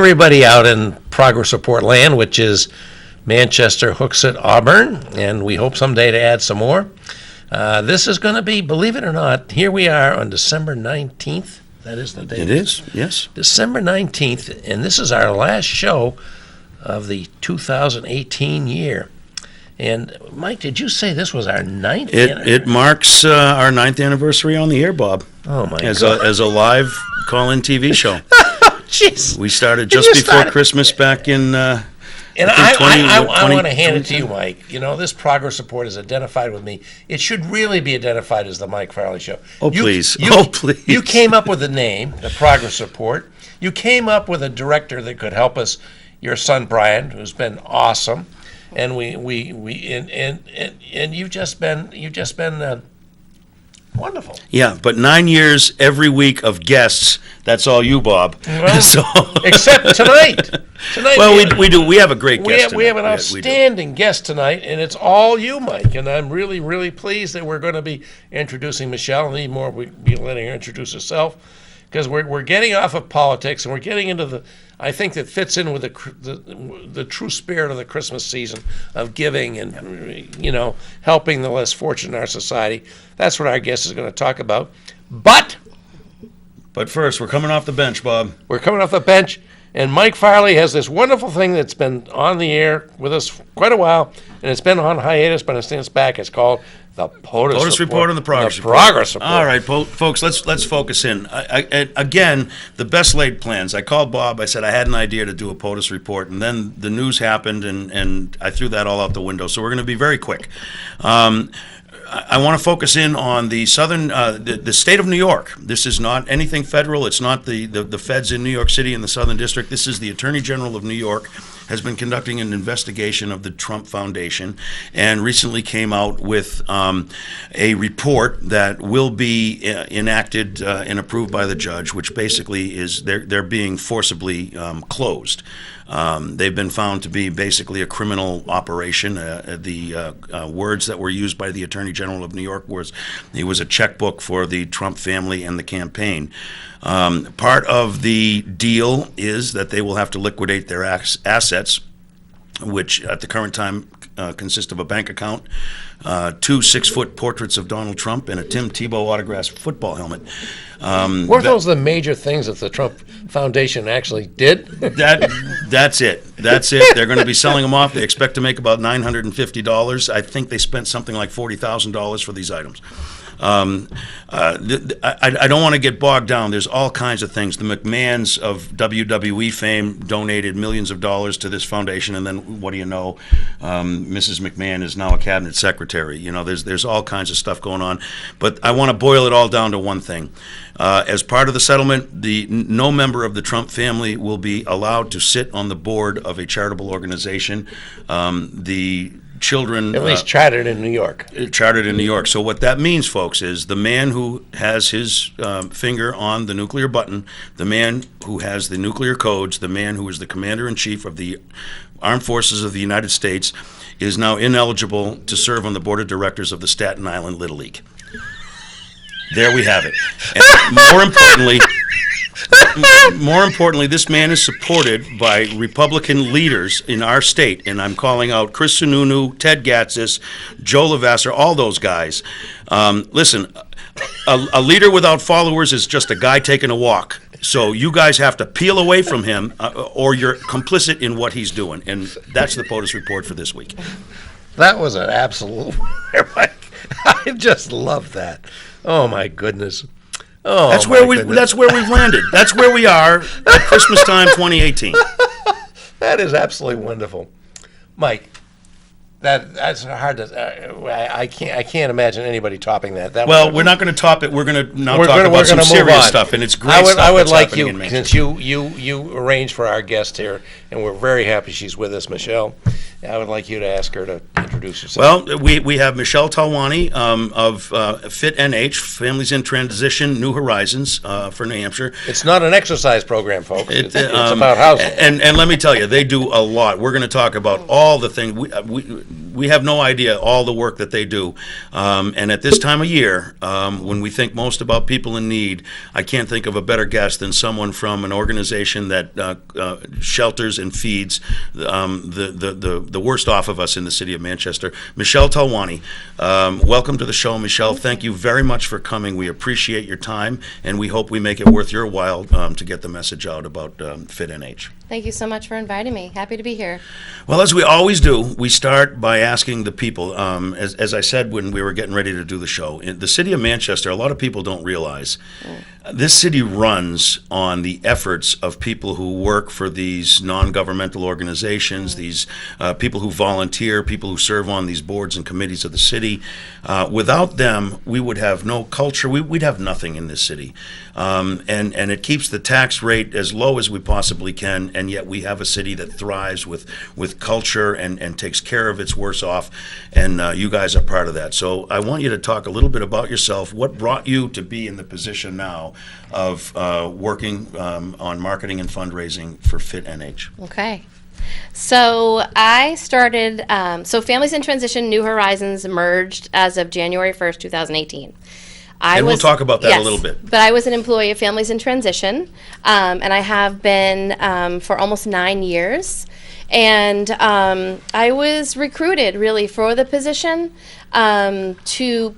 everybody out in Progress Report land, which is Manchester, Hooksett, Auburn, and we hope someday to add some more. This is going to be, believe it or not, here we are on December 19th. That is the date. It is, yes. December 19th, and this is our last show of the 2018 year. And, Mike, did you say this was our ninth anniversary? It marks our 9th anniversary on the air, Bob. Oh, my as God. As a live call-in TV show. Jeez. We started just before Christmas back in... And I want to hand it to you, Mike. You know, this Progress Report is identified with me. It should really be identified as the Mike Farley Show. Please. You came up with the name, the Progress Report. You came up with a director that could help us. Your son Brian, who's been awesome, and you've just been wonderful. Yeah, but 9 years every week of guests. That's all you, Bob. Well, except tonight. Well, we do. We have a great guest. We have an outstanding guest tonight, and it's all you, Mike. And I'm really, really pleased that we're going to be introducing Michelle. And more, we'll be letting her introduce herself, because we're getting off of politics and we're getting into the. I think that fits in with the true spirit of the Christmas season of giving and helping the less fortunate in our society. That's what our guest is going to talk about. But first, we're coming off the bench, Bob. We're coming off the bench, and Mike Farley has this wonderful thing that's been on the air with us for quite a while, and it's been on hiatus, but it's back. It's called the POTUS Report and the Progress Report. Progress Report. All right, folks, let's focus in. Again, the best laid plans. I called Bob. I said I had an idea to do a POTUS report, and then the news happened, and I threw that all out the window. So we're going to be very quick. I want to focus in on the southern, the state of New York. This is not anything federal. It's not the feds in New York City in the Southern District. This is the Attorney General of New York has been conducting an investigation of the Trump Foundation, and recently came out with a report that will be enacted and approved by the judge, which basically is they're being forcibly closed. They've been found to be basically a criminal operation. The words that were used by the Attorney General of New York was it was a checkbook for the Trump family and the campaign. Part of the deal is that they will have to liquidate their assets, which at the current time consist of a bank account, 2 6-foot portraits of Donald Trump, and a Tim Tebow autographed football helmet. Weren't those the major things that the Trump Foundation actually did? That's it. They're going to be selling them off. They expect to make about $950. I think they spent something like $40,000 for these items. I don't want to get bogged down. There's all kinds of things. The McMahons of WWE fame donated millions of dollars to this foundation, and then what do you know? Mrs. McMahon is now a cabinet secretary. There's all kinds of stuff going on. But I want to boil it all down to one thing. As part of the settlement, no member of the Trump family will be allowed to sit on the board of a charitable organization. The children... At least chartered in New York. Chartered in New York. So what that means, folks, is the man who has his finger on the nuclear button, the man who has the nuclear codes, the man who is the commander-in-chief of the Armed Forces of the United States, is now ineligible to serve on the board of directors of the Staten Island Little League. There we have it. And more importantly, this man is supported by Republican leaders in our state, and I'm calling out Chris Sununu, Ted Gatsas, Joe Lavasser, all those guys. Listen, a leader without followers is just a guy taking a walk. So you guys have to peel away from him, or you're complicit in what he's doing. And that's the POTUS report for this week. That was an absolute... I just love that. Oh, my goodness. Oh, that's where we've landed. That's where we are at Christmas time 2018. That is absolutely wonderful. Mike, that's hard to I can't imagine anybody topping that. We're not going to top it. We're going to now talk about some serious stuff, and it's great stuff. I would like you, since you arranged for our guest here, and we're very happy she's with us, Michelle. I would like you to ask her to introduce herself. Well, we have Michelle Talwani of Fit NH, Families in Transition, New Horizons for New Hampshire. It's not an exercise program, folks. It's about housing. And let me tell you, they do a lot. We're going to talk about all the things. we have no idea all the work that they do. And at this time of year, when we think most about people in need, I can't think of a better guest than someone from an organization that shelters and feeds the worst off of us in the city of Manchester. Michelle Talwani, welcome to the show, Michelle. Thank you very much for coming. We appreciate your time, and we hope we make it worth your while to get the message out about FitNH. Thank you so much for inviting me. Happy to be here. Well, as we always do, we start by asking the people, as I said when we were getting ready to do the show, in the city of Manchester, a lot of people don't realize this city runs on the efforts of people who work for these non-governmental organizations, these people who volunteer, people who serve on these boards and committees of the city. Without them, we would have no culture. We'd have nothing in this city. And it keeps the tax rate as low as we possibly can, and yet we have a city that thrives with culture and takes care of its worse off, and you guys are part of that. So I want you to talk a little bit about yourself. What brought you to be in the position now of working on marketing and fundraising for FitNH? Okay. So I started, Families in Transition, New Horizons merged as of January 1st, 2018. We'll talk about that a little bit. But I was an employee of Families in Transition, and I have been for almost 9 years. And I was recruited really for the position to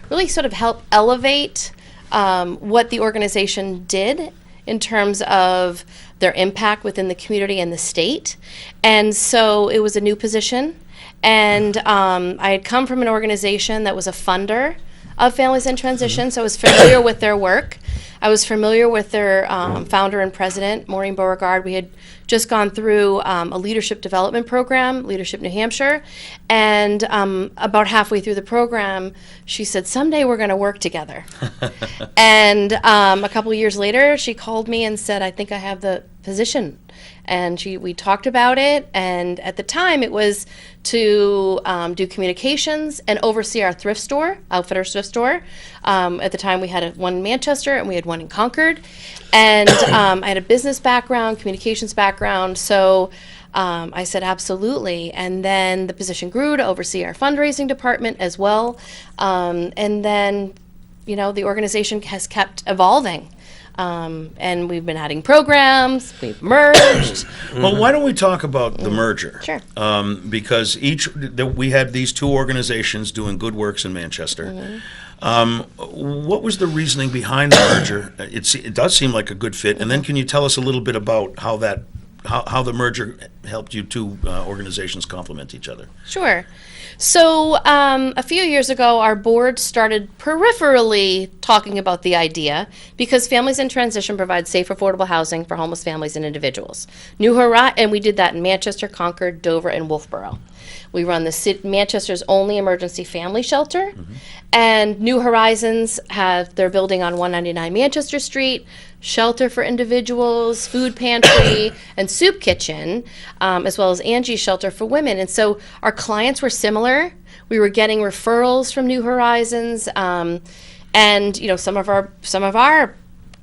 really sort of help elevate what the organization did in terms of their impact within the community and the state. And so it was a new position. And I had come from an organization that was a funder of Families in Transition, so I was familiar with their work. I was familiar with their founder and president, Maureen Beauregard. We had just gone through a leadership development program, Leadership New Hampshire, and about halfway through the program, she said, someday we're going to work together. And a couple of years later, she called me and said, I think I have the position. And we talked about it, and at the time it was to do communications and oversee our thrift store, Outfitters thrift store. At the time we had one in Manchester and we had one in Concord. And I had a business background, communications background, so I said absolutely. And then the position grew to oversee our fundraising department as well. And then, the organization has kept evolving. And we've been adding programs, we've merged. Well, why don't we talk about the merger? Sure. Because we had these two organizations doing good works in Manchester. What was the reasoning behind the merger? It does seem like a good fit. And then can you tell us a little bit about how the merger helped you two organizations complement each other? Sure. So a few years ago, our board started peripherally talking about the idea because Families in Transition provides safe, affordable housing for homeless families and individuals. And we did that in Manchester, Concord, Dover, and Wolfboro. We run Manchester's only emergency family shelter, and New Horizons have their building on 199 Manchester Street, shelter for individuals, food pantry, and soup kitchen, as well as Angie's shelter for women. And so our clients were similar. We were getting referrals from New Horizons, and some of our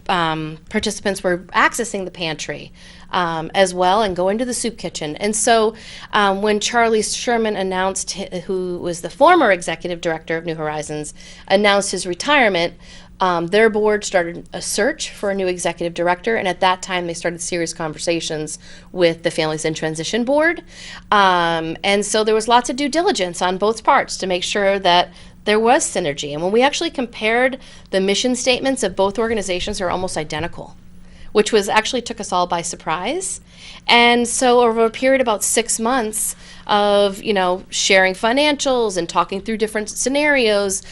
participants were accessing the pantry as well and going to the soup kitchen. And so when Charlie Sherman announced, who was the former executive director of New Horizons, announced his retirement, their board started a search for a new executive director, and at that time they started serious conversations with the Families in Transition board. And so there was lots of due diligence on both parts to make sure that there was synergy. And when we actually compared the mission statements of both organizations, are almost identical, which actually took us all by surprise. And so over a period of about 6 months of, sharing financials and talking through different scenarios,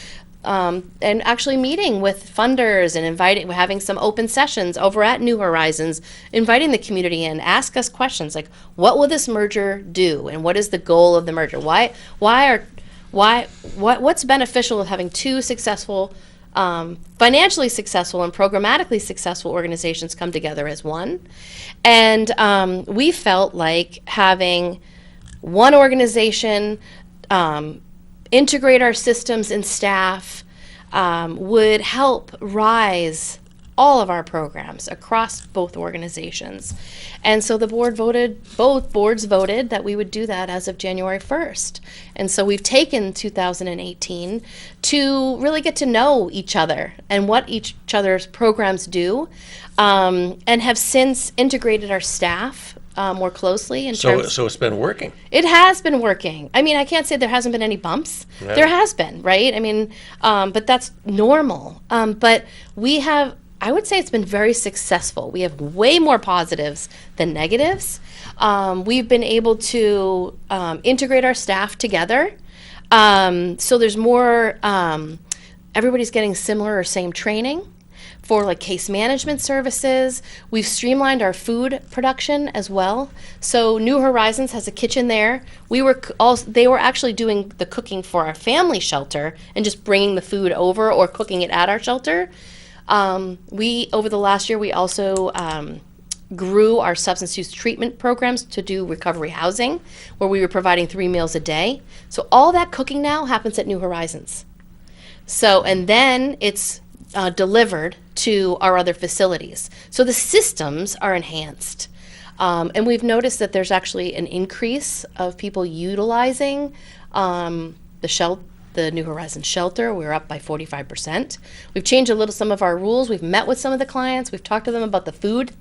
and actually meeting with funders and having some open sessions over at New Horizons, inviting the community in, ask us questions like, what will this merger do? And what is the goal of the merger? What's beneficial of having two successful, financially successful and programmatically successful organizations come together as one? And we felt like having one organization integrate our systems and staff would help rise all of our programs across both organizations. And so both boards voted that we would do that as of January 1st. And so we've taken 2018 to really get to know each other and what each other's programs do, and have since integrated our staff more closely in terms. So it's been working. It has been working. I mean, I can't say there hasn't been any bumps. Yeah. There has been, right? I mean, but that's normal. But we have, I would say it's been very successful. We have way more positives than negatives. We've been able to integrate our staff together. So there's more, everybody's getting similar or same training for like case management services. We've streamlined our food production as well. So New Horizons has a kitchen there. They were actually doing the cooking for our family shelter and just bringing the food over or cooking it at our shelter. Over the last year, we also grew our substance use treatment programs to do recovery housing, where we were providing 3 meals a day. So all that cooking now happens at New Horizons. So, and then it's delivered to our other facilities. So the systems are enhanced. And we've noticed that there's actually an increase of people utilizing the New Horizons shelter. We're up by 45%. We've changed some of our rules. We've met with some of the clients. We've talked to them about the food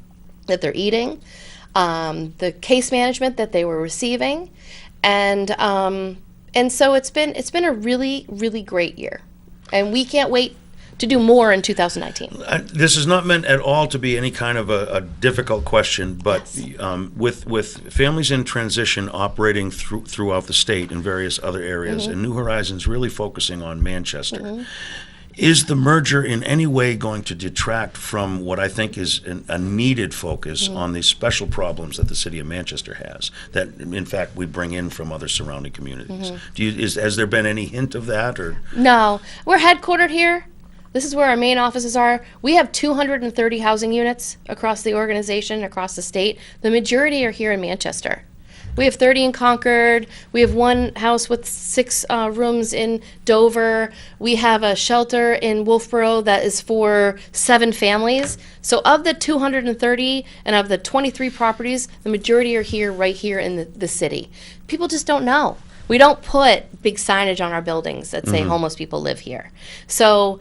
that they're eating, the case management that they were receiving. And so it's been a really, really great year. And we can't wait to do more in 2019. This is not meant at all to be any kind of a difficult question, but Yes. With families in transition operating throughout the state and various other areas, and New Horizons really focusing on Manchester, is the merger in any way going to detract from what I think is a needed focus on the special problems that the city of Manchester has, that in fact we bring in from other surrounding communities? Has there been any hint of that? Or No, we're headquartered here. This is where our main offices are. We have 230 housing units across the organization, across the state. The majority are here in Manchester. We have 30 in Concord. We have one house with 6 rooms in Dover. We have a shelter in Wolfboro that is for 7 families. So of the 230 and of the 23 properties, the majority are here, right here in the city. People just don't know. We don't put big signage on our buildings that say homeless people live here. So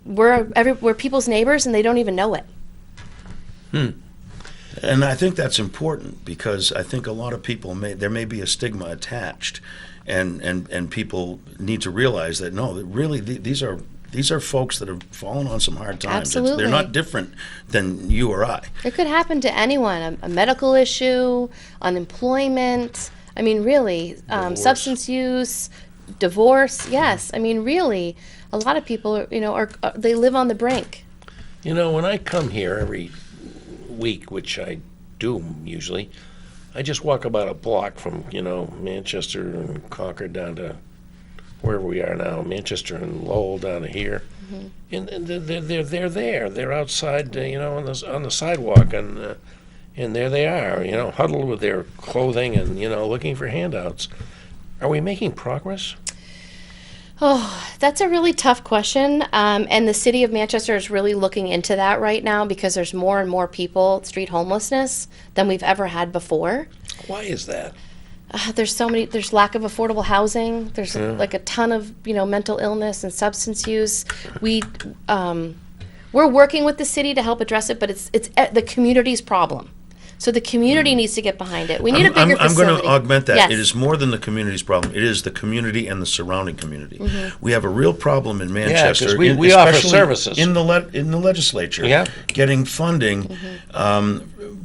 we're people's neighbors and they don't even know it. And I think that's important, because I think a lot of people there may be a stigma attached, and people need to realize that no, that really these are folks that have fallen on some hard times. Absolutely. They're not different than you or I. It could happen to anyone, a medical issue, unemployment. I mean, really, substance use, divorce. Yes, I mean, really, a lot of people, they live on the brink. When I come here every week, which I do usually, I just walk about a block from, Manchester and Concord down to wherever we are now, Manchester and Lowell down to here. And they're there. They're outside, on the sidewalk, and there they are, huddled with their clothing and, looking for handouts. Are we making progress? Oh, that's a really tough question. And the city of Manchester is really looking into that right now, because there's more and more people, street homelessness, than we've ever had before. Why is that? There's lack of affordable housing. There's like a ton of, mental illness and substance use. We're working with the city to help address it, but it's the community's problem. So the community needs to get behind it. We need a bigger facility. I'm going to augment that. Yes. It is more than the community's problem. It is the community and the surrounding community. We have a real problem in Manchester. 'cause we offer especially services. in the legislature. Yeah. Getting funding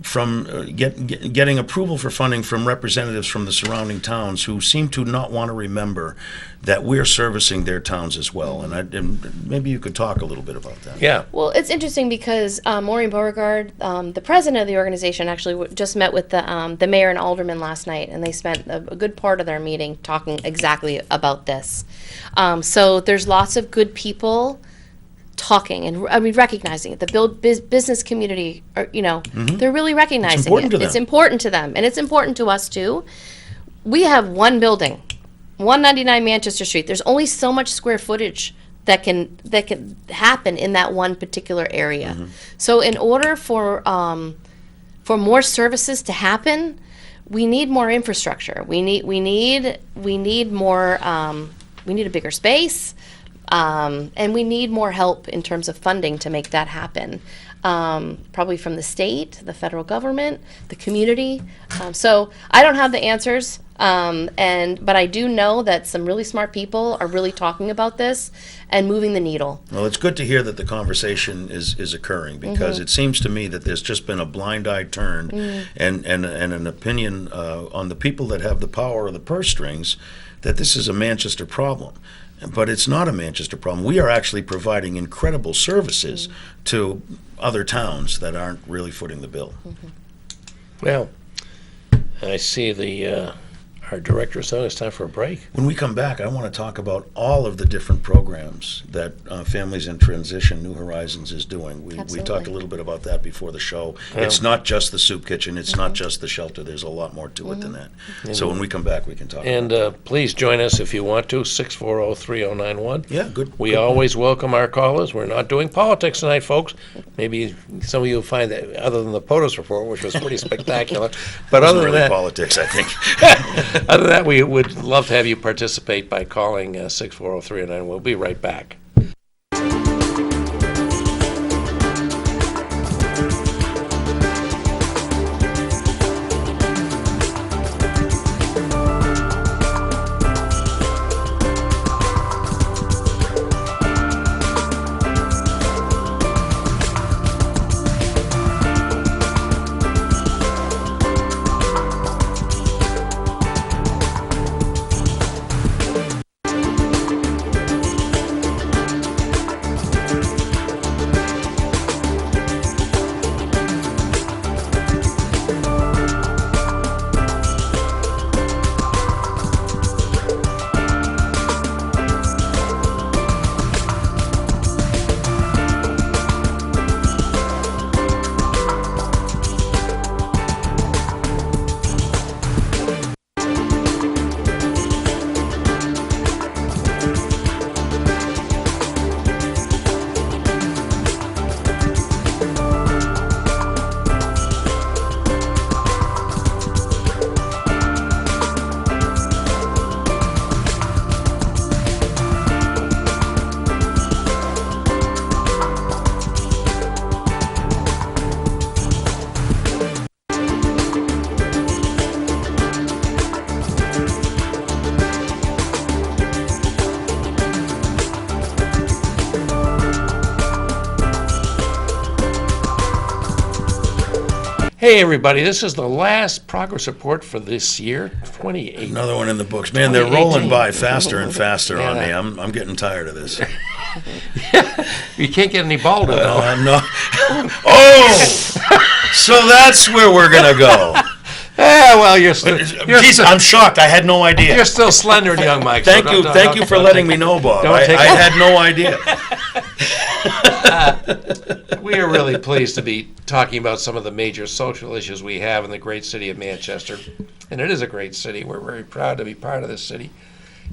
from getting approval for funding from representatives from the surrounding towns who seem to not want to remember that we're servicing their towns as well. And maybe you could talk a little bit about that. Yeah. Well, it's interesting because Maureen Beauregard, the president of the organization, actually just met with the mayor and alderman last night, and they spent a good part of their meeting talking exactly about this. So there's lots of good people talking and recognizing it. The business community, they're really recognizing It's important it. to them. It's important to them, and it's important to us too. We have one building, 199 Manchester Street. There's only so much square footage that can happen in that one particular area. So in order for more services to happen, we need more infrastructure. We need more. We need a bigger space, and we need more help in terms of funding to make that happen. Probably from the state, the federal government, the community. So I don't have the answers, but I do know that some really smart people are really talking about this and moving the needle. Well, it's good to hear that the conversation is occurring, because it seems to me that there's just been a blind-eyed turn and an opinion on the people that have the power of the purse strings that this is a Manchester problem. But it's not a Manchester problem. We are actually providing incredible services to other towns that aren't really footing the bill. Well, I see our director is saying it's time for a break. When we come back, I want to talk about all of the different programs that Families in Transition New Horizons is doing. We talked a little bit about that before the show. It's not just the soup kitchen. It's not just the shelter. There's a lot more to it than that. So when we come back, we can talk And about that. please join us if you want to, 640-3091. Yeah, good. We always welcome our callers. We're not doing politics tonight, folks. Maybe some of you will find that, other than the POTUS report, which was pretty spectacular. But other than really that, politics, I think. other than that, we would love to have you participate by calling 640-3091. We'll be right back. Hey, everybody, this is the last progress report for this year, 2018. Another one in the books. Man, they're rolling 2018. by faster and faster on me. Yeah. I'm getting tired of this. You can't get any balder, though. No. Oh! So that's where we're going to go. Yeah, well, you're Jeez, I'm shocked. I had no idea. you're still slender and young, Mike. so Thank you. don't- Thank don't- you for don't letting take- me know, Bob. don't I take- had no idea. We are really pleased to be talking about some of the major social issues we have in the great city of Manchester. And it is a great city. We're very proud to be part of this city.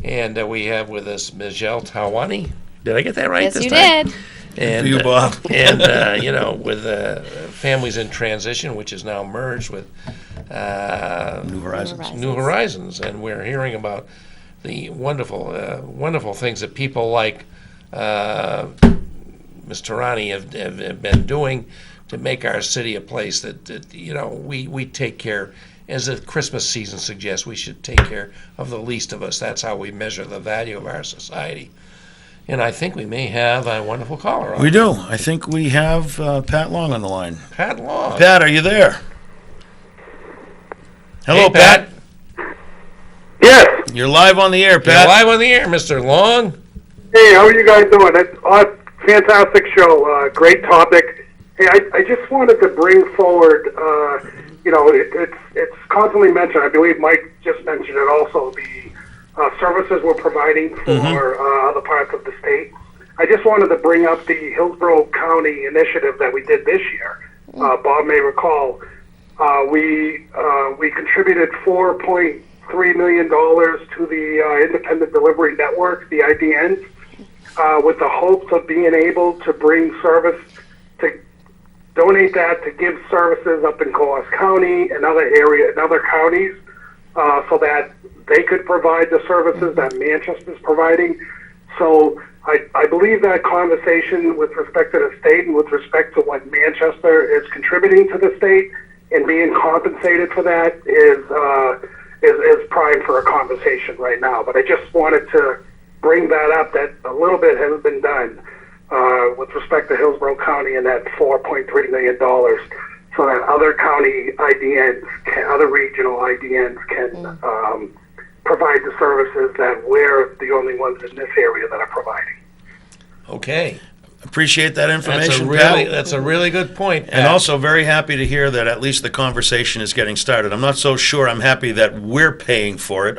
And we have with us Michelle Tawani. Did I get that right Yes, this you time? did. And, For you, Bob. And, with Families in Transition, which is now merged with New Horizons. New Horizons. And we're hearing about the wonderful things that people like Ms. Tarani have been doing to make our city a place that we take care. As the Christmas season suggests, we should take care of the least of us. That's how we measure the value of our society. And I think we may have a wonderful caller on. We do. I think we have Pat Long on the line. Pat Long. Pat, are you there? Hello, Hey, Pat. Yes. You're live on the air, You're Pat. live on the air, Mr. Long. Hey, how are you guys doing? That's a fantastic show. Great topic. Hey, I just wanted to bring forward, it's constantly mentioned. I believe Mike just mentioned it also, the services we're providing for other parts of the state. I just wanted to bring up the Hillsborough County initiative that we did this year. Bob may recall. We contributed $4.3 million to the Independent Delivery Network, the IDN. with the hopes of being able to bring service, to donate that to give services up in Coos County and other counties, so that they could provide the services that Manchester's providing. So I believe that conversation with respect to the state and with respect to what Manchester is contributing to the state and being compensated for that is prime for a conversation right now. But I just wanted to bring that up, that a little bit has been done with respect to Hillsborough County and that $4.3 million, so that other county IDNs, other regional IDNs can provide the services that we're the only ones in this area that are providing. Okay. Appreciate that information, That's a really good point, Pat. And also very happy to hear that at least the conversation is getting started. I'm not so sure I'm happy that we're paying for it.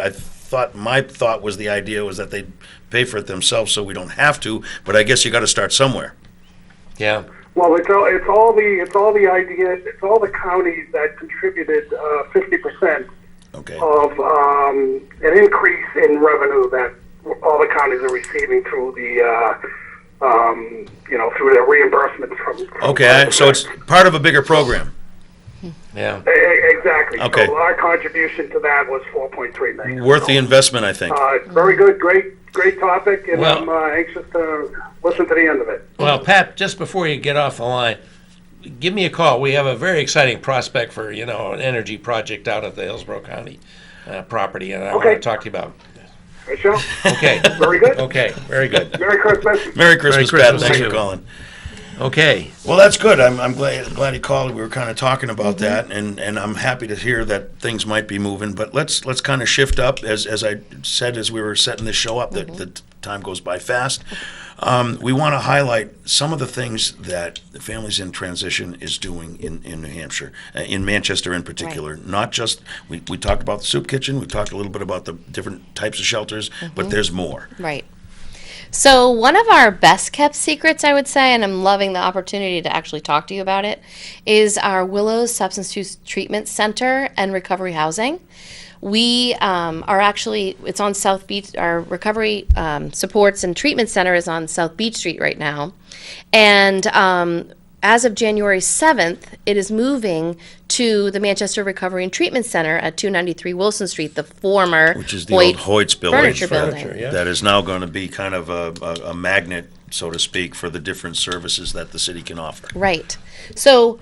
My thought was the idea was that they'd pay for it themselves so we don't have to, but I guess you got to start somewhere. Yeah. Well, it's all the counties that contributed 50% Okay. of an increase in revenue that all the counties are receiving through the through their reimbursements from Okay, so it's part of a bigger program. Yeah. Exactly. Okay. So our contribution to that was $4.3 million. Worth the investment, I think. Very good, great topic, and Well- I'm anxious to listen to the end of it. Well, Pat, just before you get off the line, give me a call. We have a very exciting prospect for, an energy project out at the Hillsborough County property, and I want Okay. to talk to you about. Right, Sean? Okay. Very good. Okay. Very good. Merry Christmas. Merry Christmas, Merry Pat. Christmas Thanks to for you. calling. Okay. Well, that's good. I'm glad you called. We were kind of talking about that, and I'm happy to hear that things might be moving. But let's kind of shift up, as I said as we were setting this show up, that the time goes by fast. We want to highlight some of the things that the Families in Transition is doing in New Hampshire, in Manchester in particular. Not just, we talked about the soup kitchen, we talked a little bit about the different types of shelters, but there's more. Right. So one of our best kept secrets, I would say, and I'm loving the opportunity to actually talk to you about it, is our Willows Substance Use Treatment Center and Recovery Housing. We are actually, it's on South Beach, our Recovery Supports and Treatment Center is on South Beach Street right now. And as of January 7th, it is moving to the Manchester Recovery and Treatment Center at 293 Wilson Street, the former Which is the old Hoyt's building. Furniture Building. Furniture, yeah. That is now going to be kind of a magnet, so to speak, for the different services that the city can offer. Right. So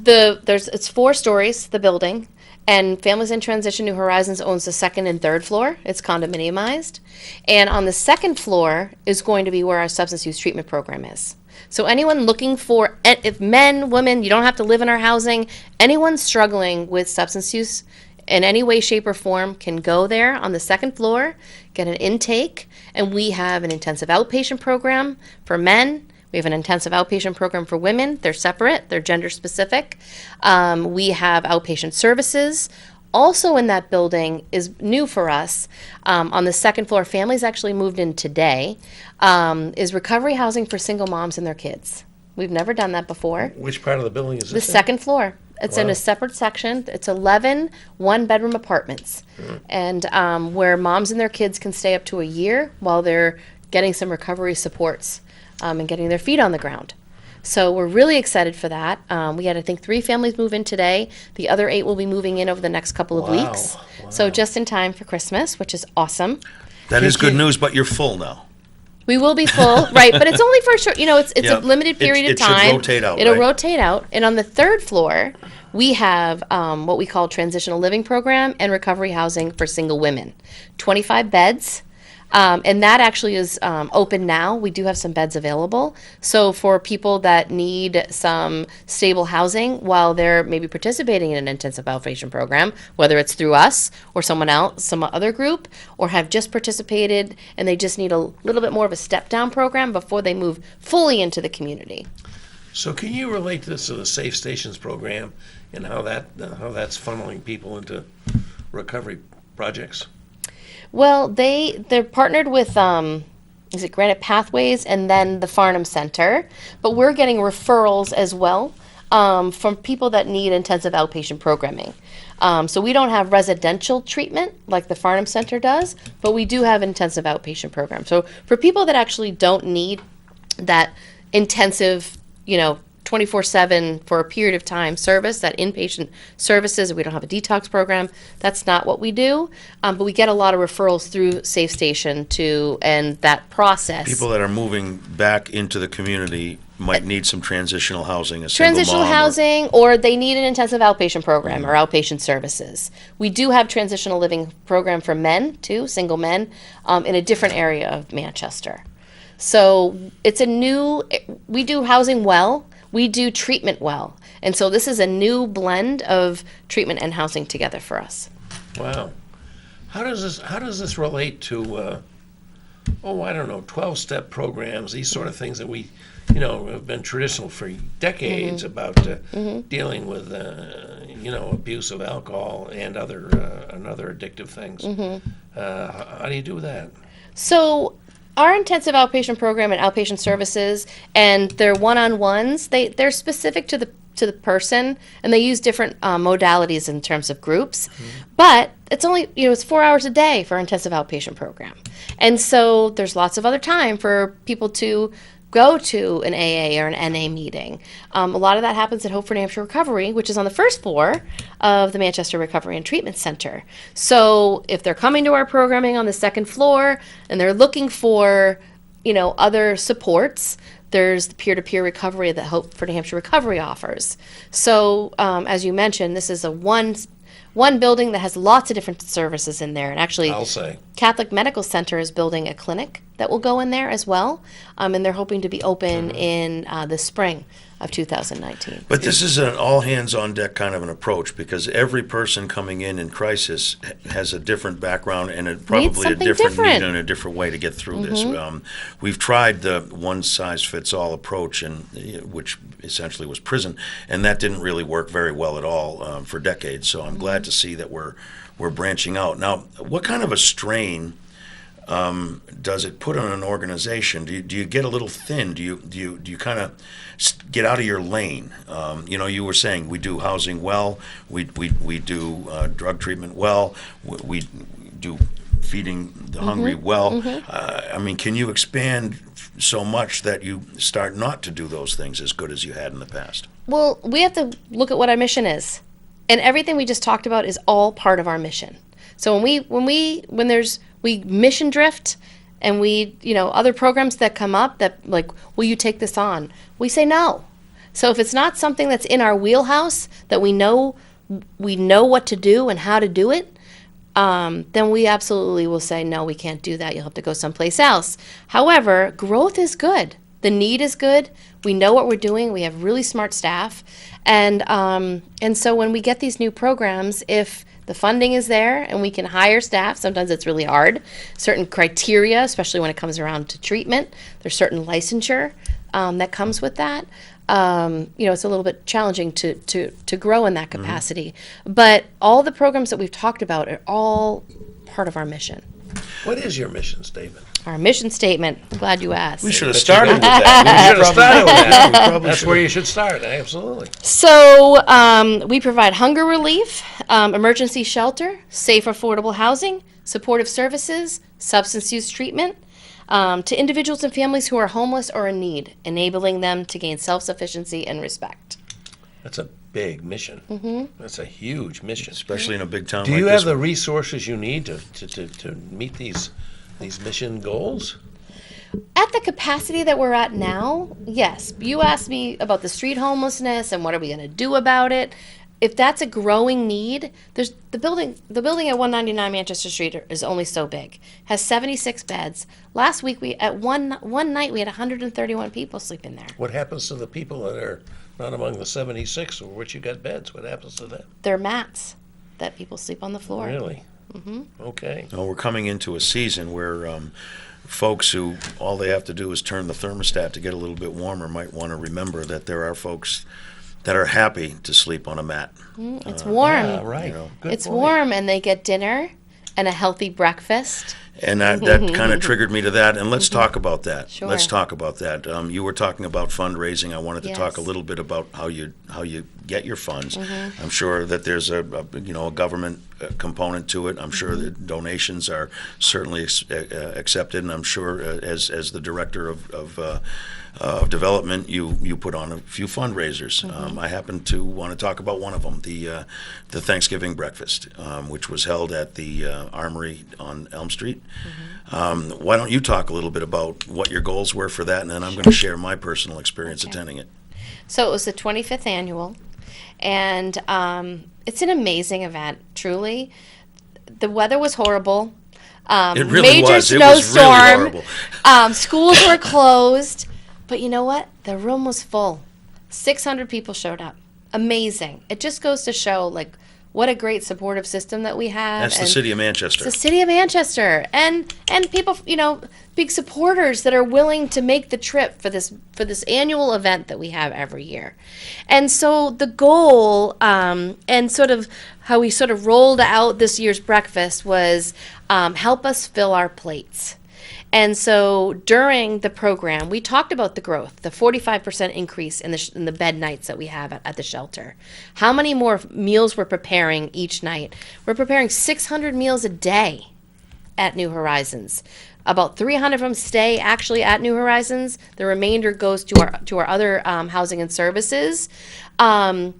it's 4 stories, the building, and Families in Transition New Horizons owns the 2nd and 3rd floor. It's condominiumized. And on the 2nd floor is going to be where our substance use treatment program is. So anyone looking for, if men, women, you don't have to live in our housing, anyone struggling with substance use in any way, shape, or form can go there on the 2nd floor, get an intake, and we have an intensive outpatient program for men. We have an intensive outpatient program for women. They're separate. They're gender specific. We have outpatient services. Also in that building is new for us. On the 2nd floor, families actually moved in today, is recovery housing for single moms and their kids. We've never done that before. Which part of the building is The this in? 2nd floor. It's in Wow. a separate section. It's 11 one-bedroom apartments, and where moms and their kids can stay up to a year while they're getting some recovery supports and getting their feet on the ground. So we're really excited for that. We had, I think, 3 families move in today. The other 8 will be moving in over the next couple of Wow. weeks. So just in time for Christmas, which is awesome. That is good news, but you're full now. We will be full, right? But it's only for a short, it's Yeah. a limited period It of should time. rotate out, It'll right? rotate out. And on the 3rd floor, we have what we call transitional living program and recovery housing for single women. 25 beds. And that actually is open now. We do have some beds available. So for people that need some stable housing while they're maybe participating in an intensive outpatient program, whether it's through us or someone else, some other group, or have just participated and they just need a little bit more of a step down program before they move fully into the community. So can you relate this to the Safe Stations program and how that's funneling people into recovery projects? Well, they're partnered with is it Granite Pathways and then the Farnham Center, but we're getting referrals as well from people that need intensive outpatient programming. So we don't have residential treatment like the Farnham Center does, but we do have intensive outpatient program. So for people that actually don't need that intensive, 24/7 for a period of time service, that inpatient services, we don't have a detox program. That's not what we do. But we get a lot of referrals through Safe Station and that process. People that are moving back into the community might need some transitional housing, a single Transitional mom, housing, or they need an intensive outpatient program or outpatient services. We do have transitional living program for men too, single men, in a different area of Manchester. So we do housing well, we do treatment well. And so this is a new blend of treatment and housing together for us. Wow. How does this relate to, 12-step programs, these sort of things that we, have been traditional for decades about dealing with, abuse of alcohol and other addictive things. How do you do that? So our intensive outpatient program and outpatient services and their one-on-ones, they're specific to the person, and they use different modalities in terms of groups. But it's only, it's 4 hours a day for our intensive outpatient program. And so there's lots of other time for people to go to an AA or an NA meeting. A lot of that happens at Hope for New Hampshire Recovery, which is on the first floor of the Manchester Recovery and Treatment Center. So if they're coming to our programming on the second floor and they're looking for, other supports, there's the peer-to-peer recovery that Hope for New Hampshire Recovery offers. So as you mentioned, this is a one building that has lots of different services in there. And actually, I'll say. Catholic Medical Center is building a clinic that will go in there as well. And they're hoping to be open in the spring of 2019. But this is an all-hands-on-deck kind of an approach, because every person coming in crisis has a different background and probably a something different different. need and a different way to get through this. We've tried the one-size-fits-all approach, which essentially was prison, and that didn't really work very well at all for decades. So I'm glad to see that we're branching out. Now, what kind of a strain does it put on an organization? Do you get a little thin? Do you kind of get out of your lane? You were saying we do housing well, we do drug treatment well, we do feeding the hungry well. Can you expand so much that you start not to do those things as good as you had in the past? Well, we have to look at what our mission is. And everything we just talked about is all part of our mission. So when we mission drift, and other programs that come up that like, will you take this on? We say no. So if it's not something that's in our wheelhouse, that we know what to do and how to do it, then we absolutely will say, no, we can't do that. You'll have to go someplace else. However, growth is good. The need is good. We know what we're doing. We have really smart staff. And so when we get these new programs, if the funding is there and we can hire staff, sometimes it's really hard. Certain criteria, especially when it comes around to treatment, there's certain licensure that comes with that. It's a little bit challenging to grow in that capacity. But all the programs that we've talked about are all part of our mission. What is your mission statement? Our mission statement. I'm glad you asked. We should have started with that. You should have started with that. We probably That's should. where you should start, absolutely. So we provide hunger relief, emergency shelter, safe, affordable housing, supportive services, substance use treatment to individuals and families who are homeless or in need, enabling them to gain self-sufficiency and respect. That's a big mission. That's a huge mission. Especially in a big town Do like you this have the one. resources you need to meet these mission goals? At the capacity that we're at now, yes. You asked me about the street homelessness and what are we going to do about it. If that's a growing need, there's the building at 199 Manchester Street is only so big. Has 76 beds. Last week at one night we had 131 people sleeping there. What happens to the people that are not among the 76 or which you got beds? What happens to them? They're mats that people sleep on the floor. Really? Okay. Well, we're coming into a season where folks who all they have to do is turn the thermostat to get a little bit warmer might want to remember that there are folks that are happy to sleep on a mat. It's warm. Yeah, right. Good It's point. warm, and they get dinner and a healthy breakfast. And that kind of triggered me to that. And let's talk about that. Sure. Let's talk about that. You were talking about fundraising. I wanted to talk a Yes. little bit about how you get your funds. Mm-hmm. I'm sure that there's a government component to it. I'm sure Mm-hmm. that donations are certainly accepted. And I'm sure as the director of development, you put on a few fundraisers. Mm-hmm. I happen to want to talk about one of them, the Thanksgiving breakfast, which was held at the Armory on Elm Street. Why don't you talk a little bit about what your goals were for that, and then I'm going to share my personal experience attending it. So it was the 25th annual, and it's an amazing event, truly. The weather was horrible. It really major was. It was really snowstorm. horrible. Schools were closed, but you know what? The room was full. 600 people showed up. Amazing. It just goes to show, like, what a great supportive system that we have. That's the and city of Manchester. It's the city of Manchester, and people, big supporters that are willing to make the trip for this annual event that we have every year. And so the goal, and sort of how we sort of rolled out this year's breakfast was help us fill our plates. And so during the program, we talked about the growth, the 45% increase in the bed nights that we have at the shelter. How many more meals we're preparing each night? We're preparing 600 meals a day at New Horizons. About 300 of them stay actually at New Horizons. The remainder goes to our other housing and services. And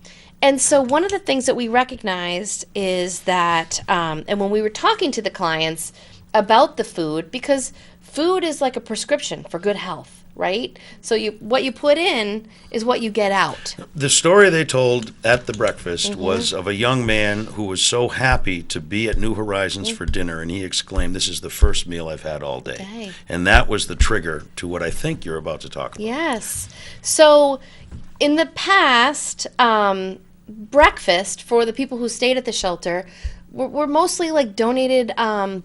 so one of the things that we recognized is that, and when we were talking to the clients about the food, because food is like a prescription for good health, right? So what you put in is what you get out. The story they told at the breakfast was of a young man who was so happy to be at New Horizons for dinner, and he exclaimed, "This is the first meal I've had all day." Okay. And that was the trigger to what I think you're about to talk about. Yes. So in the past, breakfast for the people who stayed at the shelter were mostly like donated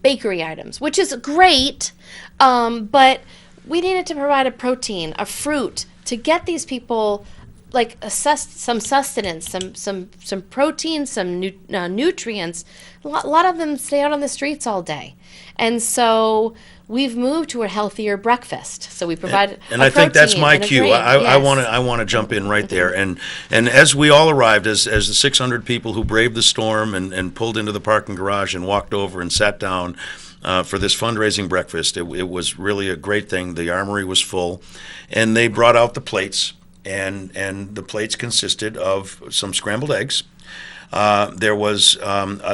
bakery items, which is great, but we needed to provide a protein, a fruit, to get these people like some sustenance, some protein, some nutrients. A lot of them stay out on the streets all day, and so we've moved to a healthier breakfast. So we provide and I think that's my cue. I Yes. want to jump in right there. And as we all arrived, as the 600 people who braved the storm and pulled into the parking garage and walked over and sat down for this fundraising breakfast, it was really a great thing. The Armory was full, and they brought out the plates, and the plates consisted of some scrambled eggs. There was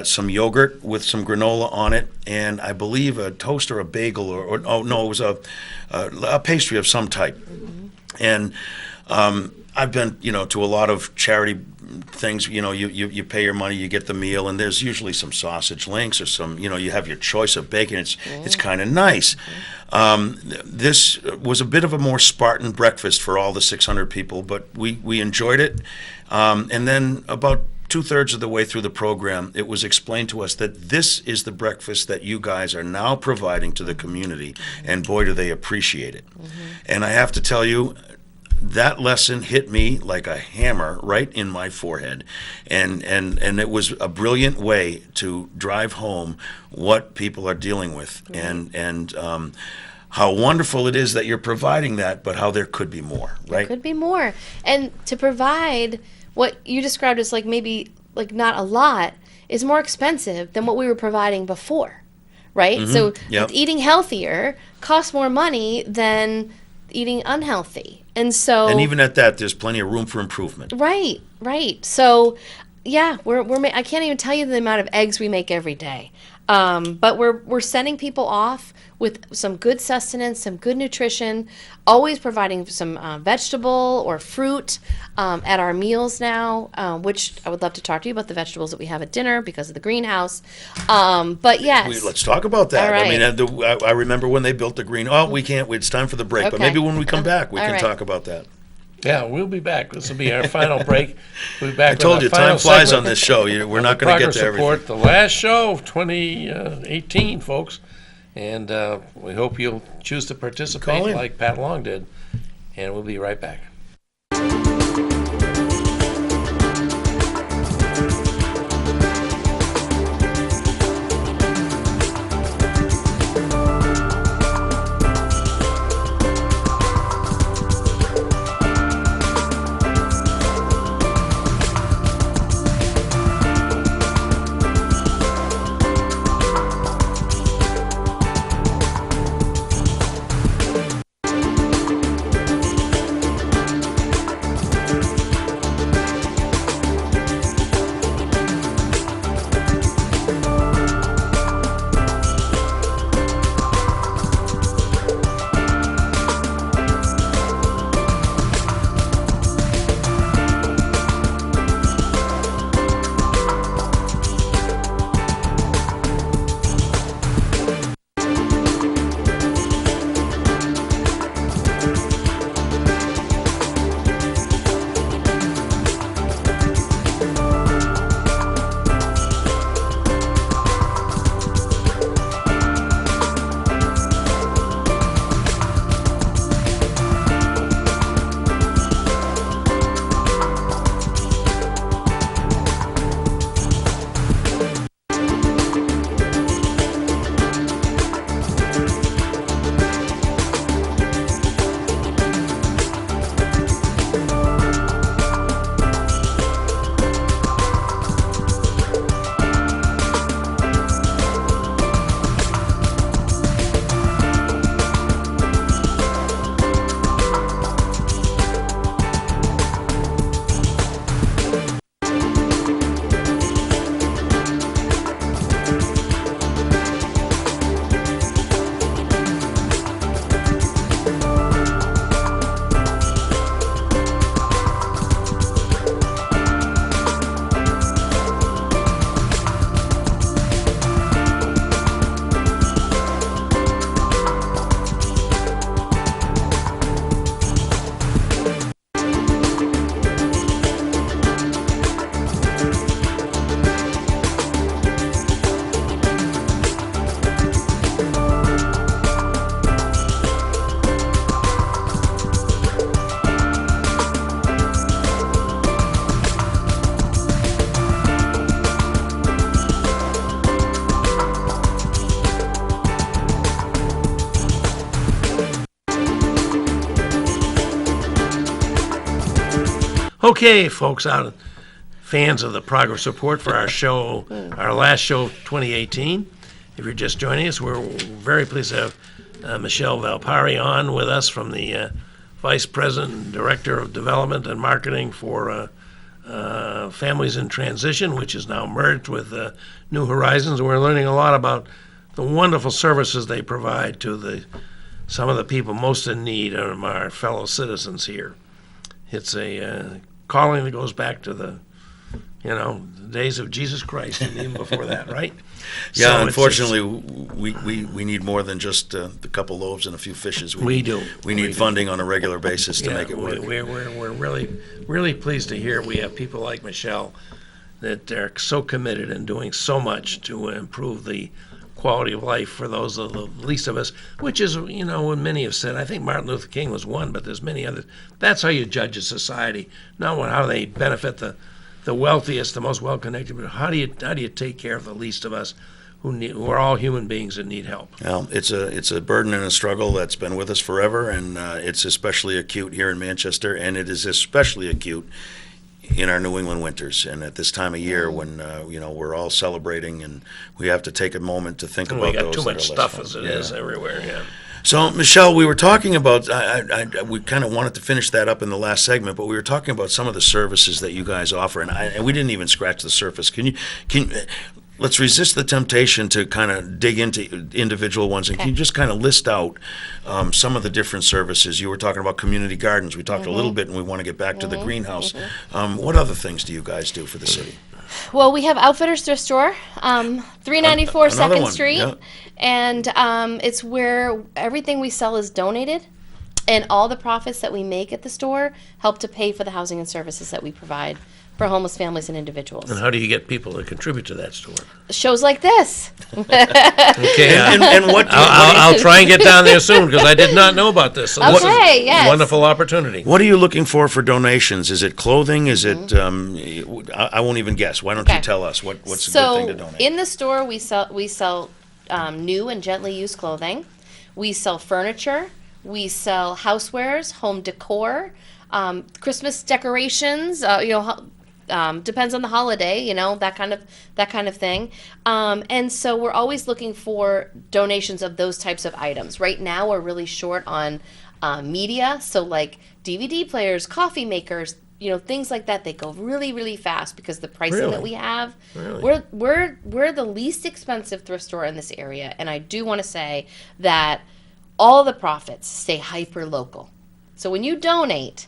some yogurt with some granola on it, and I believe a toast or a bagel, it was a pastry of some type. And I've been, to a lot of charity things. You pay your money, you get the meal, and there's usually some sausage links or some, you have your choice of bacon. It's kind of nice. This was a bit of a more Spartan breakfast for all the 600 people, but we enjoyed it. And then about 2/3 of the way through the program, it was explained to us that this is the breakfast that you guys are now providing to the community, and boy, do they appreciate it. And I have to tell you, that lesson hit me like a hammer right in my forehead, and it was a brilliant way to drive home what people are dealing with, and how wonderful it is that you're providing that, but how there could be more, right? Could be more. And to provide what you described as like maybe like not a lot is more expensive than what we were providing before, right? So Yep. eating healthier costs more money than eating unhealthy. And so And even at that, there's plenty of room for improvement. right. So yeah, I can't even tell you the amount of eggs we make every day. But we're sending people off with some good sustenance, some good nutrition, always providing some vegetable or fruit at our meals now, which I would love to talk to you about the vegetables that we have at dinner because of the greenhouse. But yes. Let's talk about that. All right. I mean, I remember when they built the green. Oh, we can't. It's time for the break. But Okay. maybe when we come back, we All can right. talk about that. Yeah, we'll be back. This will be our final break. We'll be back. I told you, time flies on this show. We're not going to get to everything. Report, the last show of 2018, folks. And we hope you'll choose to Call participate in. like Pat Long did. And we'll be right back. Okay, folks, fans of the progress report for our show, our last show of 2018. If you're just joining us, we're very pleased to have Michelle Valpari on with us from the Vice President and Director of Development and Marketing for Families in Transition, which is now merged with New Horizons. We're learning a lot about the wonderful services they provide to some of the people most in need of our fellow citizens here. It's a calling that goes back to the days of Jesus Christ and even before that, right? Yeah, So unfortunately, we need more than just a couple loaves and a few fishes. We do. We need funding on a regular basis to make it work. We're really pleased to hear we have people like Michelle that are so committed and doing so much to improve the quality of life for those of the least of us, which is, when many have said, I think Martin Luther King was one, but there's many others. That's how you judge a society, not how they benefit the wealthiest, the most well-connected, but how do you take care of the least of us who are all human beings that need help? Well, it's a burden and a struggle that's been with us forever, and it's especially acute here in Manchester, and it is especially acute in our New England winters, and at this time of year when we're all celebrating, and we have to take a moment to think about We got those too that much are stuff less as it fortunate. is everywhere, yeah. So, Michelle, we were talking about, we kind of wanted to finish that up in the last segment, but we were talking about some of the services that you guys offer, and we didn't even scratch the surface. Let's resist the temptation to kind of dig into individual ones, and can you just kind of list out some of the different services? You were talking about community gardens. We talked a little bit, and we want to get back to the greenhouse. What other things do you guys do for the city? Well, we have Outfitters Thrift Store, 394 Another 2nd one, Street, yeah. and it's where everything we sell is donated, and all the profits that we make at the store help to pay for the housing and services that we provide for homeless families and individuals. And how do you get people to contribute to that store? Shows like this. Okay, And what? I'll try and get down there soon because I did not know about this. So this is Okay, a yes. wonderful opportunity. What are you looking for donations? Is it clothing? Is it? I won't even guess. Why don't you Okay. tell us what's a good So thing to donate? in the store, we sell new and gently used clothing. We sell furniture. We sell housewares, home decor, Christmas decorations. Depends on the holiday, that kind of thing. And so we're always looking for donations of those types of items. Right now, we're really short on media, so like DVD players, coffee makers, things like that. They go really, really fast because the pricing Really? that we have. Really? We're the least expensive thrift store in this area, and I do want to say that all the profits stay hyper local. So when you donate,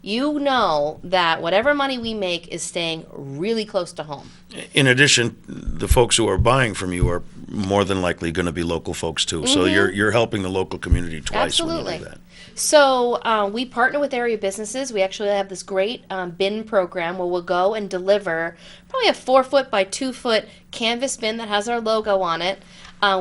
you know that whatever money we make is staying really close to home. In addition, the folks who are buying from you are more than likely going to be local folks too. So you're helping the local community twice when Absolutely. you do that. So we partner with area businesses. We actually have this great bin program where we'll go and deliver probably a 4-foot by 2-foot canvas bin that has our logo on it.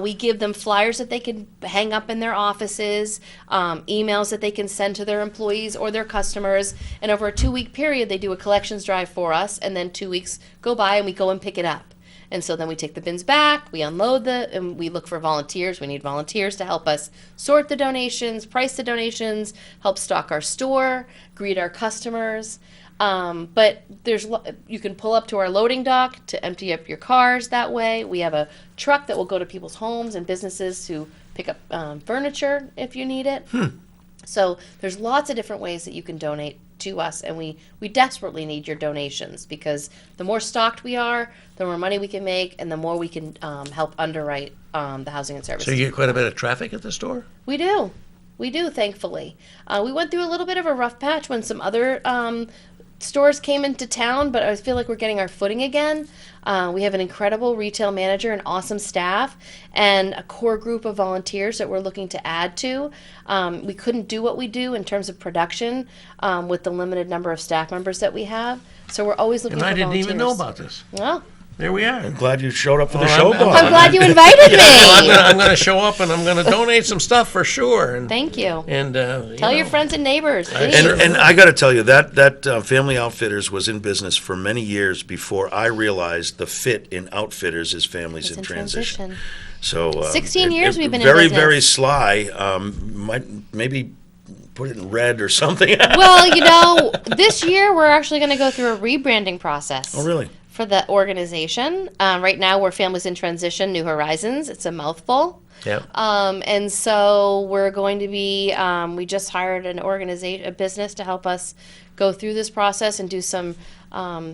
We give them flyers that they can hang up in their offices, emails that they can send to their employees or their customers. And over a 2-week period, they do a collections drive for us, and then 2 weeks go by and we go and pick it up. And so then we take the bins back, we unload and we look for volunteers. We need volunteers to help us sort the donations, price the donations, help stock our store, greet our customers. But you can pull up to our loading dock to empty up your cars that way. We have a truck that will go to people's homes and businesses to pick up furniture if you need it. So there's lots of different ways that you can donate to us, and we desperately need your donations because the more stocked we are, the more money we can make, and the more we can help underwrite the housing and services. So you get quite a bit of traffic at the store? We do, thankfully. We went through a little bit of a rough patch when some other stores came into town, but I feel like we're getting our footing again. We have an incredible retail manager, an awesome staff, and a core group of volunteers that we're looking to add to. We couldn't do what we do in terms of production with the limited number of staff members that we have. So we're always looking And for I didn't volunteers. even know about this. Well, There we are. Glad you showed up for the Well, show, I'm- Bob. I'm glad you invited me. I'm going to show up and I'm going to donate some stuff for sure. And, Thank you. and Tell your friends and neighbors. please. And I got to tell you that Family Outfitters was in business for many years before I realized the fit in Outfitters is families It's in in transition. transition. So 16 years we've been in very, business. very sly. Maybe put it in red or something? Well, this year we're actually going to go through a rebranding process. Oh, really? For the organization. Right now we're Families in Transition, New Horizons. It's a mouthful. Yeah. And so we're going to be, we just hired a business to help us go through this process and do some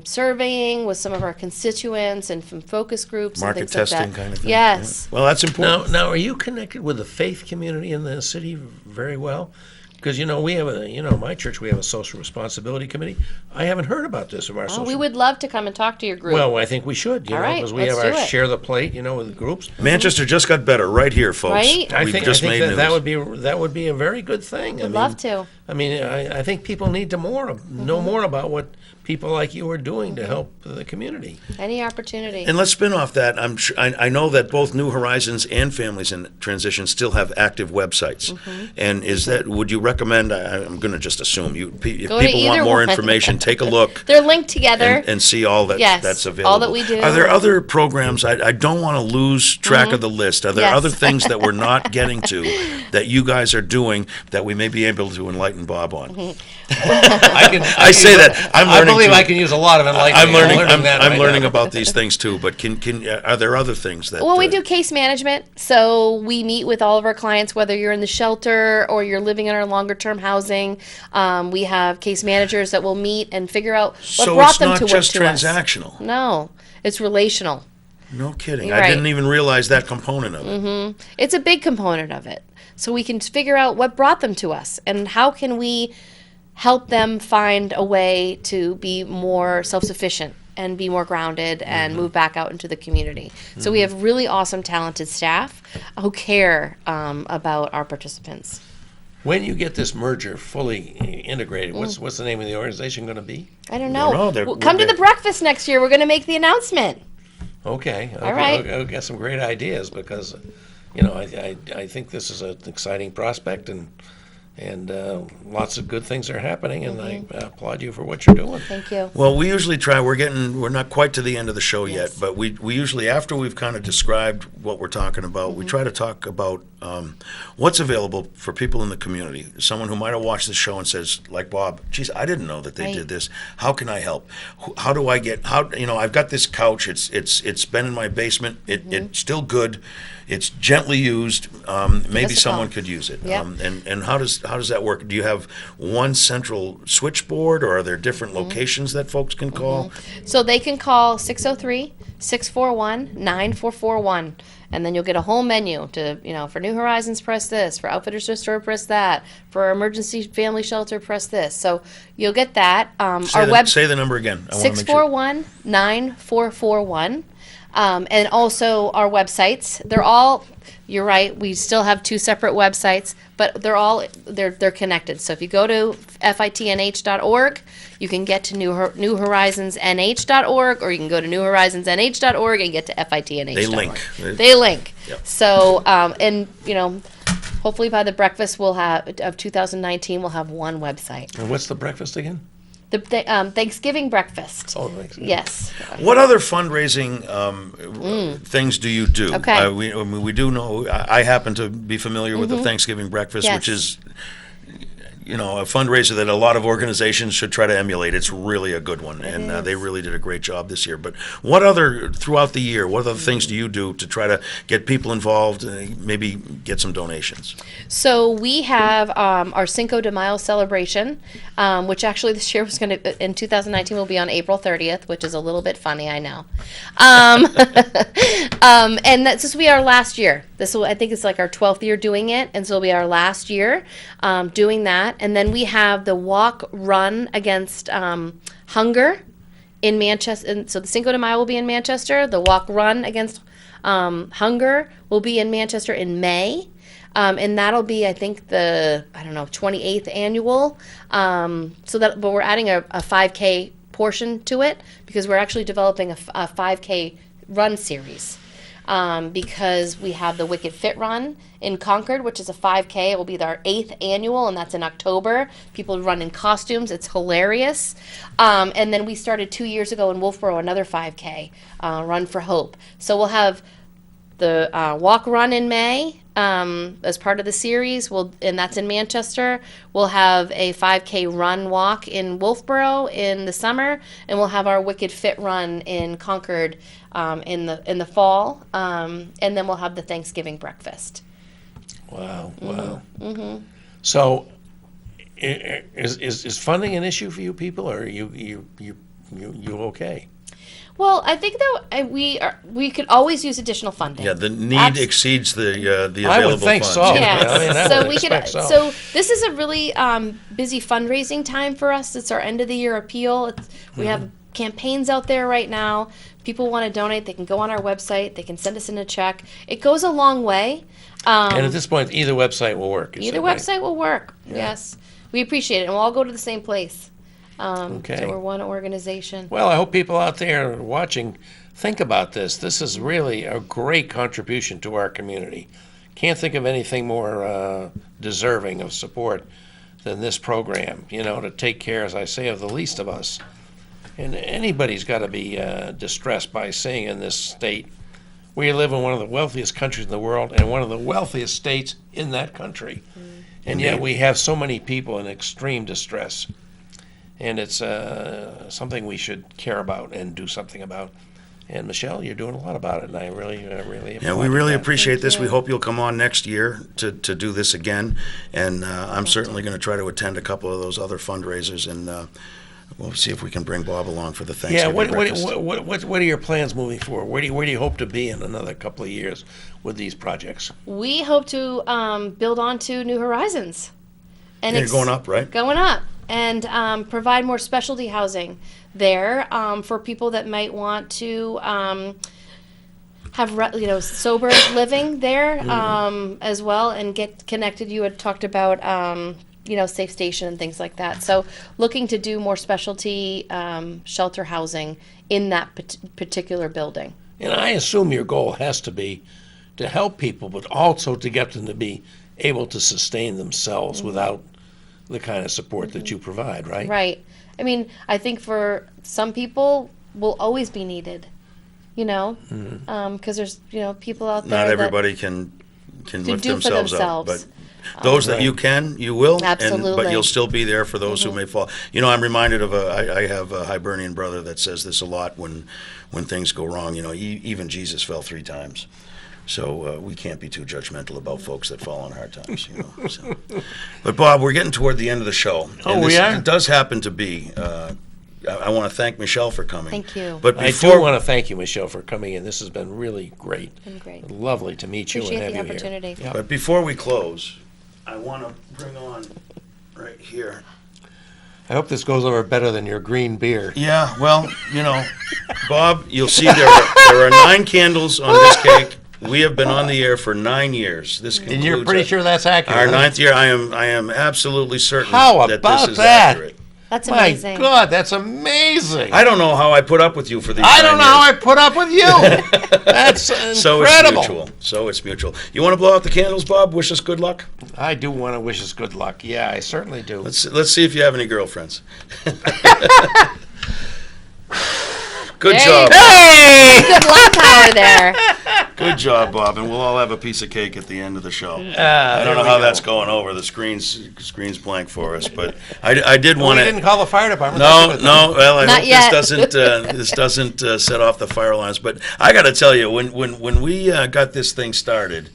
surveying with some of our constituents and from focus groups Market and things testing like that. kind of thing. Yes. Yeah. Well, that's important. Now, are you connected with the faith community in the city very well? Because, we have my church, we have a social responsibility committee. I haven't heard about this from our social. We would love to come and talk to your group. Well, I think we should, All right, because we have let's our do it. share the plate, with groups. Manchester just got better right here, folks. Right? I We've think just made news. that would be a very good thing. Would love to. I mean, I think people need to know more about what people like you are doing to help the community. Any opportunity. And let's spin off that. I know that both New Horizons and Families in Transition still have active websites. Mm-hmm. And would you recommend? I'm going to just assume if Go to people want either more one. information, take a look. They're linked together. And see all that Yes, that's all available. that we do. Are there other programs? I don't want to lose track of the list. Are there Yes. other things that we're not getting to that you guys are doing that we may be able to enlighten Bob on? I say that I'm learning. I believe to- I can use a lot of enlightenment. I'm learning. that I'm right learning now. about these things too. But are there other things that? Well, we do case management. So we meet with all of our clients, whether you're in the shelter or you're living in our longer term housing. We have case managers that will meet and figure out what So brought it's them not to just to us. transactional. No, it's relational. No kidding. You're I right. didn't even realize that component of it. It's a big component of it. So we can figure out what brought them to us and how can we help them find a way to be more self-sufficient and be more grounded and move back out into the community. So we have really awesome, talented staff who care about our participants. When you get this merger fully integrated, what's the name of the organization going to be? I don't No, know. they're- Come to we're- the breakfast next year. We're going to make the announcement. Okay. All right. I'll get some great ideas because, I think this is an exciting prospect and lots of good things are happening, and I applaud you for what you're doing. Thank you. Well, we usually try. We're not quite to the end of the show yet, but we usually, after we've kind of described what we're talking about, we try to talk about what's available for people in the community. Someone who might have watched the show and says, like Bob, geez, I didn't know that they Right. did this. How can I help? How do I get? I've got this couch. It's been in my basement. It's still good. It's gently used. Maybe us a someone call. could use it. Yeah. And how does that work? Do you have one central switchboard, or are there different locations that folks can call? So they can call 603-641-9441. And then you'll get a whole menu to, for New Horizons, press this. For Outfitters Restore, press that. For Emergency Family Shelter, press this. So you'll get that. Say the number again. I want to make sure. 641-9441. And also our websites. They're all, you're right, we still have two separate websites, but they're connected. So if you go to fitnh.org, you can get to newhorizonsnh.org, or you can go to newhorizonsnh.org and get to fitnh.org. They link. They link. Yep. So, hopefully by the breakfast of 2019, we'll have one website. And what's the breakfast again? The Thanksgiving breakfast. Oh, thanks. Yes. What other fundraising things do you do? Okay. We do know. I happen to be familiar with the Thanksgiving breakfast, Yes. which is, a fundraiser that a lot of organizations should try to emulate. It's really a good one, and they really did a great job this year. But throughout the year, what other things do you do to try to get people involved, maybe get some donations? So we have our Cinco de Mayo celebration, which actually this year in 2019 will be on April 30th, which is a little bit funny, I know. And this will be our last year. I think it's like our 12th year doing it, and so it'll be our last year doing that. And then we have the walk run against hunger in Manchester. And so the Cinco de Mayo will be in Manchester. The walk run against hunger will be in Manchester in May. And that'll be, I think, the 28th annual. But we're adding a 5K portion to it because we're actually developing a 5K run series. Because we have the Wicked Fit Run in Concord, which is a 5K. It will be our 8th annual, and that's in October. People run in costumes. It's hilarious. And then we started 2 years ago in Wolfboro, another 5K, Run for Hope. So we'll have the walk run in May as part of the series. And that's in Manchester. We'll have a 5K run walk in Wolfboro in the summer, and we'll have our Wicked Fit run in Concord in the fall, and then we'll have the Thanksgiving breakfast. Wow, wow. So, is funding an issue for you people, or are you okay? Well, I think that we could always use additional funding. Yeah, the need exceeds the available I would think funds. so. Yeah. I mean, I so would we could. expect so. So this is a really busy fundraising time for us. It's our end of the year appeal. We have campaigns out there right now. People want to donate. They can go on our website. They can send us in a check. It goes a long way. And at this point, either website will work. Either website will work. Yes, we appreciate it, and we'll all go to the same place. Okay. So we're one organization. Well, I hope people out there watching think about this. This is really a great contribution to our community. Can't think of anything more deserving of support than this program, to take care, as I say, of the least of us. And anybody's got to be distressed by seeing in this state, we live in one of the wealthiest countries in the world and one of the wealthiest states in that country. And yet we have so many people in extreme distress. And it's something we should care about and do something about. And Michelle, you're doing a lot about it, and I really Yeah, we really that. appreciate this. you. We hope you'll come on next year to do this again. And I'm certainly going to try to attend a couple of those other fundraisers, and we'll see if we can bring Bob along for the Yeah, Thanksgiving breakfast. what are your plans moving forward? Where do you hope to be in another couple of years with these projects? We hope to build on to New Horizons. And You're going up, right? Going up. And provide more specialty housing there for people that might want to have sober living there as well, and get connected. You had talked about safe station and things like that. So looking to do more specialty shelter housing in that particular building. And I assume your goal has to be to help people, but also to get them to be able to sustain themselves without the kind of support that you provide, right? Right. I mean, I think for some people will always be needed, because there's, people out there Not that everybody can lift do for themselves up, themselves. but those that Right. you can, you will. Absolutely. But you'll still be there for those who may fall. I'm reminded of I have a Hibernian brother that says this a lot when things go wrong. Even Jesus fell 3 times. So we can't be too judgmental about folks that fall on hard times. So. But Bob, we're getting toward the end of the show. Oh, we are? It does happen to be. I want to thank Michelle for coming. Thank you. But I before do want to thank you, Michelle, for coming in. This has been really great. been great. Lovely to meet you Appreciate and have the you opportunity. here. Yeah. But before we close, I want to bring on right here. I hope this goes over better than your green beer. Yeah, well, Bob, you'll see there are 9 candles on this cake. We have been on the air for 9 years. This concludes And you're pretty sure that's accurate. our huh? 9th year. I am absolutely certain How that about this is that? accurate. That's My amazing. God, that's amazing. I don't know how I put up with you for these. I don't 9 know how I years. put up with you. That's incredible. So it's mutual. You want to blow out the candles, Bob? Wish us good luck. I do want to wish us good luck. Yeah, I certainly do. Let's see if you have any girlfriends. Good There you job. go. Hey! Good luck power there. Good job, Bob, and we'll all have a piece of cake at the end of the show. I don't there know we how go. that's going over. The screen's blank for us, but I did We want didn't to. call the fire department. No. Well, I Not hope yet. this doesn't set off the fire alarms. But I got to tell you, when we got this thing started,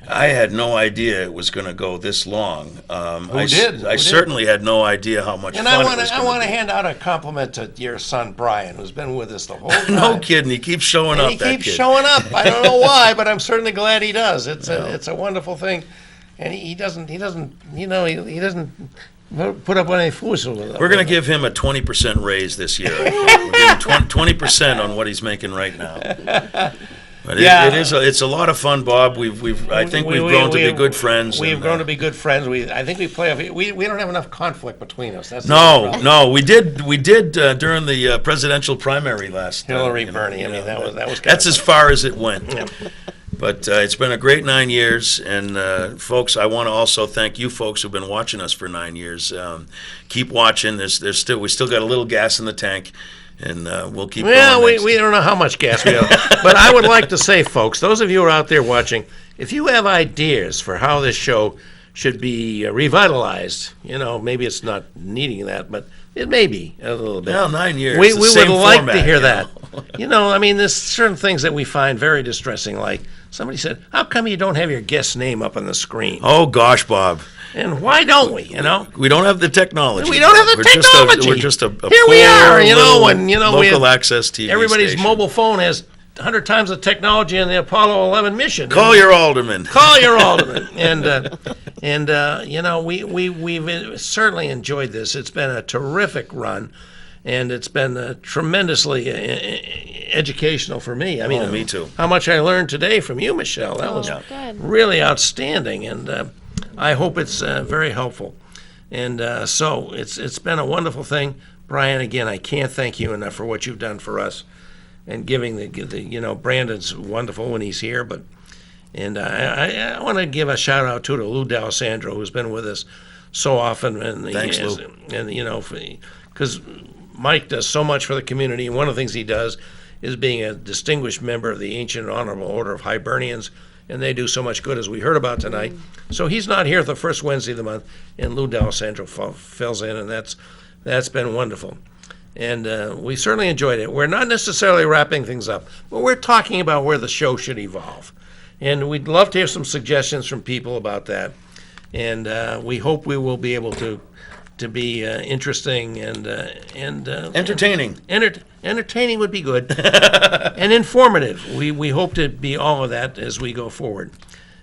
I had no idea it was going to go this long. I did? certainly had no idea how much And fun I it want was to going to be. hand out a compliment to your son Brian, who's been with us the whole time. No kidding, he keeps showing And up. he that keeps kid. showing up. I don't know why, but I'm certainly glad he does. It's a wonderful thing, and he doesn't put up with any foolishness with it. We're going to give him a 20% raise this year. I think. We're giving 20% on what he's making right now. But Yeah. it's a lot of fun, Bob. I think we've grown to be good friends. We've and, grown to be good friends. I think we play. We don't have enough conflict between us. That's the problem. No, we did during the presidential primary last. Hillary, Bernie. I mean, that was kind That's of as far as it went. But it's been a great 9 years, and folks, I want to also thank you folks who've been watching us for 9 years. Keep watching. We still got a little gas in the tank, and we'll keep Well, going. we don't know how much gas we have. But I would like to say, folks, those of you who are out there watching, if you have ideas for how this show should be revitalized, maybe it's not needing that, but it may be a little bit. Well, 9 years. We the would same like to format, hear you that. know. There's certain things that we find very distressing, like somebody said, how come you don't have your guest's name up on the screen? Oh gosh, Bob. And why don't we, We don't have the technology. We don't have the we're technology. We're just a Here we are, poor and, little we local have access TV everybody's station. mobile phone has 100 times the technology in the Apollo 11 mission. Call your alderman. Call your alderman. We've certainly enjoyed this. It's been a terrific run, and it's been tremendously educational for me. Me too. How much I learned today from you, Michelle. That was good. really outstanding, and I hope it's very helpful. And so it's been a wonderful thing. Brian, again, I can't thank you enough for what you've done for us. And giving Brandon's wonderful when he's here, and I want to give a shout out to Lou D'Alessandro, who's been with us so often, and Thanks, Lou. because Mike does so much for the community. And one of the things he does is being a distinguished member of the Ancient and Honorable Order of Hibernians, and they do so much good as we heard about tonight. So he's not here the first Wednesday of the month, and Lou D'Alessandro fills in, and that's been wonderful. And we certainly enjoyed it. We're not necessarily wrapping things up, but we're talking about where the show should evolve. And we'd love to hear some suggestions from people about that. And we hope we will be able to be interesting and Entertaining. Entertaining would be good. And informative. We hope to be all of that as we go forward.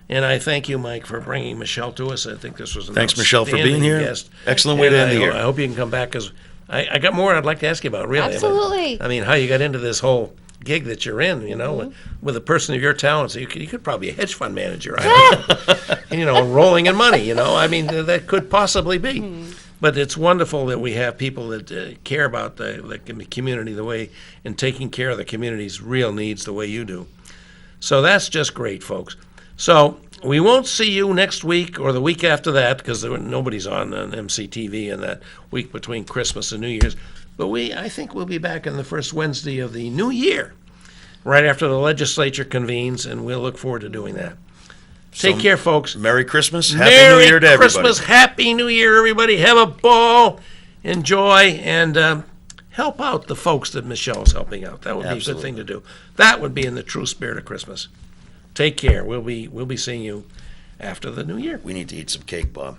And I thank you, Mike, for bringing Michelle to us. I think this was an Thanks, Michelle, for being outstanding here. guest. Excellent way to And end the year. I hope you can come back, because I got more I'd like to ask you about, really. Absolutely. How you got into this whole gig that you're in, with a person of your talents. You could probably be a hedge fund manager, rolling in money, that could possibly be. But it's wonderful that we have people that care about the community the way, and taking care of the community's real needs the way you do. So that's just great, folks. So we won't see you next week or the week after that, because nobody's on MCTV in that week between Christmas and New Year's. But I think we'll be back on the first Wednesday of the new year, right after the legislature convenes, and we'll look forward to doing that. Take care, folks. Merry Christmas. Happy Merry New Year to everybody. Christmas. Happy New Year, everybody. Have a ball. Enjoy, and help out the folks that Michelle's helping out. That would be a good thing to do. That would be in the true spirit of Christmas. Take care. We'll be seeing you after the new year. We need to eat some cake, Bob.